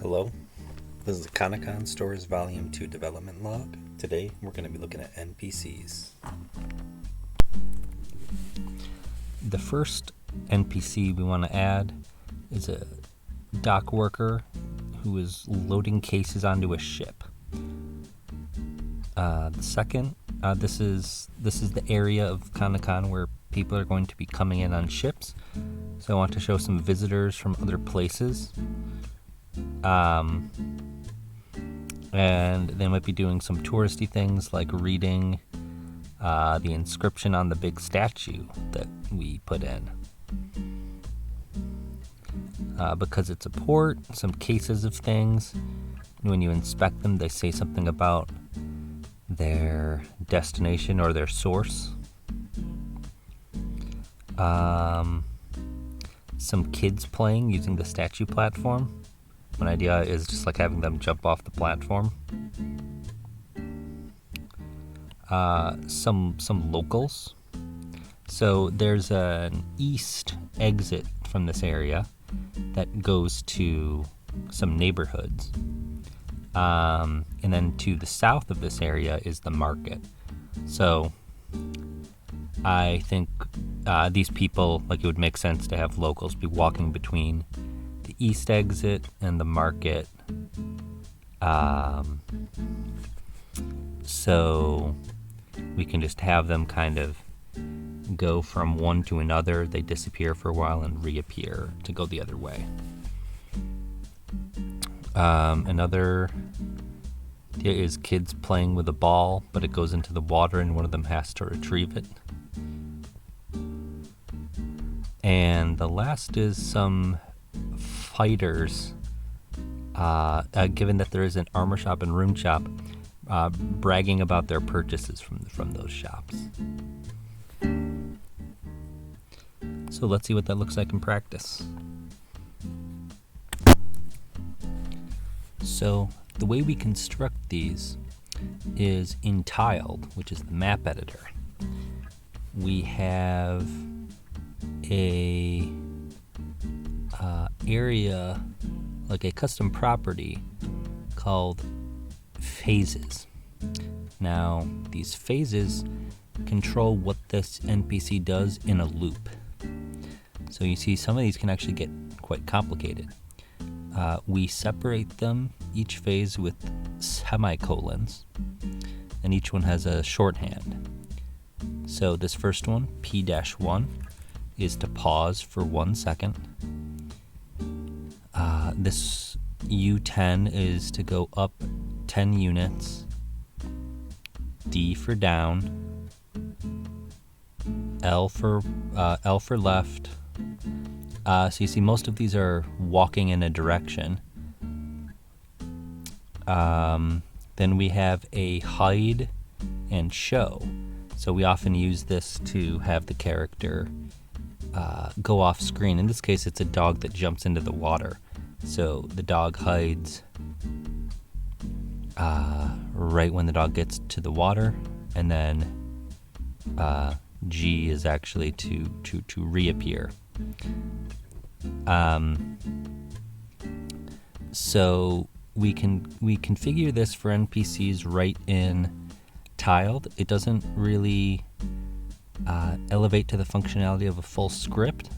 Hello, this is the Kanakan Stores Volume 2 Development Log. Today we're going to be looking at NPCs. The first NPC we want to add is a dock worker who is loading cases onto a ship. The second, this is the area of Kanakan where people are going to be coming in on ships. So I want to show some visitors from other places. And they might be doing some touristy things like reading the inscription on the big statue that we put in. Because it's a port, some cases of things, when you inspect them, they say something about their destination or their source. Some kids playing using the statue platform. One idea is just like having them jump off the platform. Some locals. So there's an east exit from this area that goes to some neighborhoods. And then to the south of this area is the market. So I think these people, like, it would make sense to have locals be walking between the east exit and the market. So we can just have them kind of go from one to another. They disappear for a while and reappear to go the other way. Another idea is kids playing with a ball, but it goes into the water and one of them has to retrieve it. And the last is some fighters, given that there is an armor shop and rune shop, bragging about their purchases from those shops. So let's see what that looks like in practice. So the way we construct these is in Tiled, which is the map editor. We have a area, like a custom property called phases. Now, these phases control what this NPC does in a loop. So you see some of these can actually get quite complicated. We separate them, each phase, with semicolons, and each one has a shorthand. So this first one, P-1, is to pause for 1 second. This U10 is to go up 10 units. D for down. L for left. So you see most of these are walking in a direction. Then we have a hide and show. So we often use this to have the character go off screen. In this case, it's a dog that jumps into the water. So the dog hides right when the dog gets to the water, and then G is actually to reappear. So we configure this for NPCs right in Tiled. It doesn't really elevate to the functionality of a full script,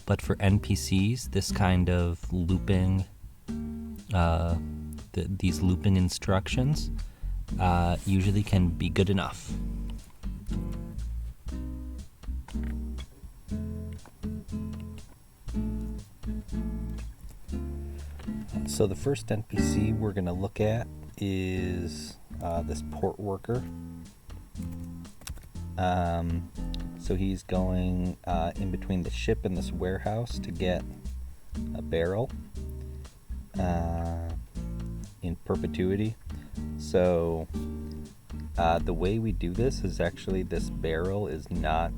but for NPCs, this kind of looping, these looping instructions usually can be good enough. So the first NPC we're going to look at is this port worker. So he's going in between the ship and this warehouse to get a barrel in perpetuity. So the way we do this is actually this barrel is not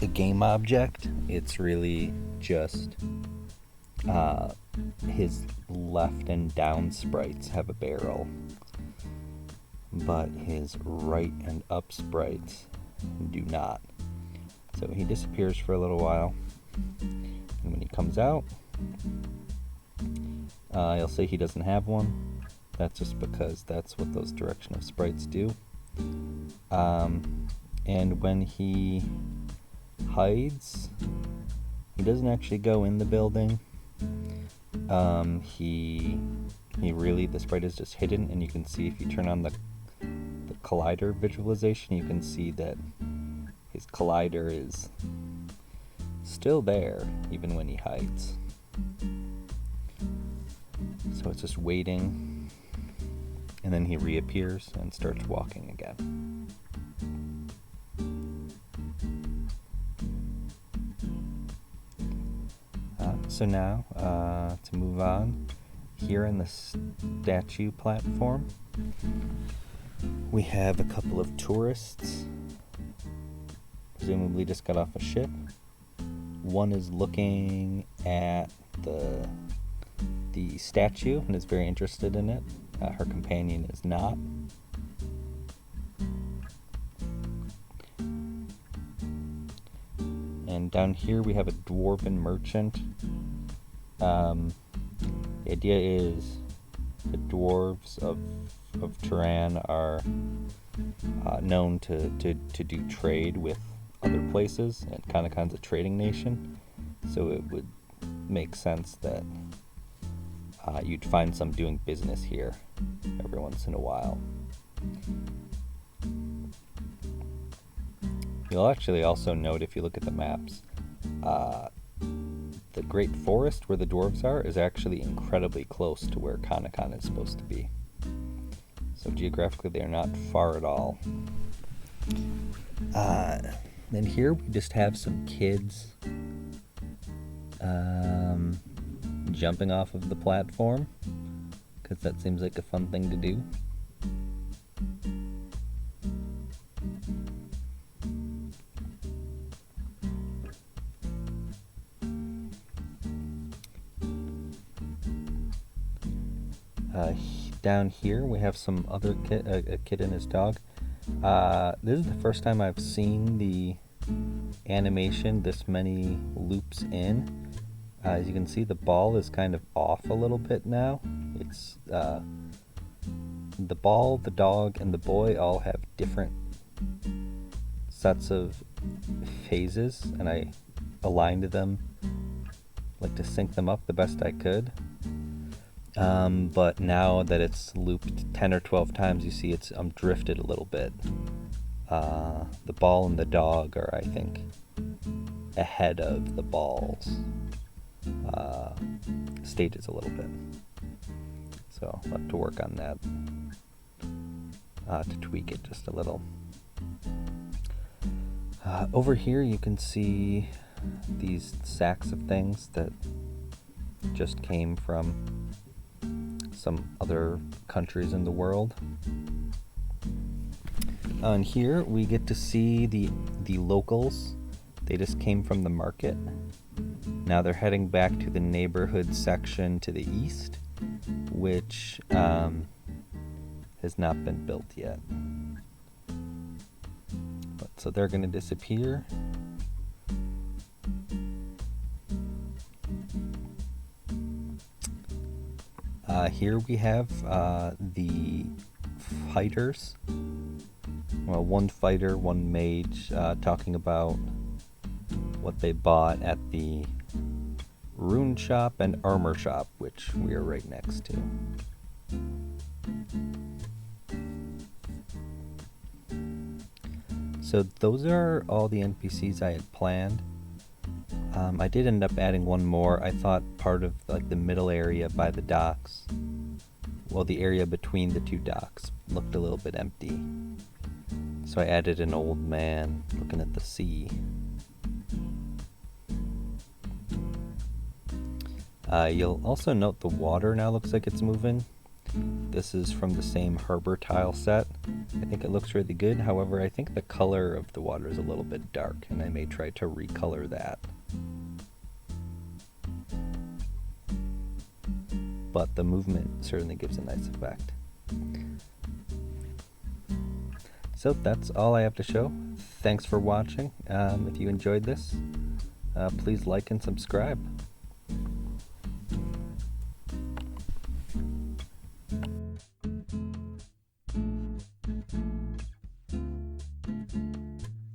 a game object. It's really just his left and down sprites have a barrel, but his right and up sprites do not. So he disappears for a little while, and when he comes out, He'll say he doesn't have one. That's just because that's what those direction of sprites do. And when he hides, he doesn't actually go in the building. The sprite is just hidden, and you can see if you turn on the collider visualization, you can see that his collider is still there even when he hides. So it's just waiting, and then he reappears and starts walking again. So now, to move on, here in the statue platform, we have a couple of tourists, presumably just got off a ship. One is looking at the statue and is very interested in it. Her companion is not. And down here we have a dwarven merchant. The idea is the dwarves of Turan are known to do trade with other places, and Kanakan's a trading nation, so it would make sense that you'd find some doing business here every once in a while. You'll actually also note, if you look at the maps, the Great Forest where the dwarves are is actually incredibly close to where Kanakan is supposed to be. So geographically they are not far at all. Then here we just have some kids jumping off of the platform, because that seems like a fun thing to do. Down here we have some other a kid and his dog. This is the first time I've seen the animation this many loops in. As you can see, the ball is kind of off a little bit now. It's the ball, the dog, and the boy all have different sets of phases, and I aligned them like to sync them up the best I could. But now that it's looped 10 or 12 times, you see it's drifted a little bit. The ball and the dog are, I think, ahead of the ball's stages a little bit. So I'll have to work on that to tweak it just a little. Over here you can see these sacks of things that just came from some other countries in the world. And here we get to see the locals. They just came from the market. Now they're heading back to the neighborhood section to the east, which has not been built yet. So they're going to disappear. Here we have the fighters. Well, one fighter, one mage, talking about what they bought at the rune shop and armor shop, which we are right next to. So those are all the NPCs I had planned. I did end up adding one more. I thought part of like the middle area by the docks, well, the area between the two docks looked a little bit empty. So I added an old man looking at the sea. You'll also note the water now looks like it's moving. This is from the same harbor tile set. I think it looks really good. However, I think the color of the water is a little bit dark, and I may try to recolor that. But the movement certainly gives a nice effect. So that's all I have to show. Thanks for watching. If you enjoyed this, please like and subscribe.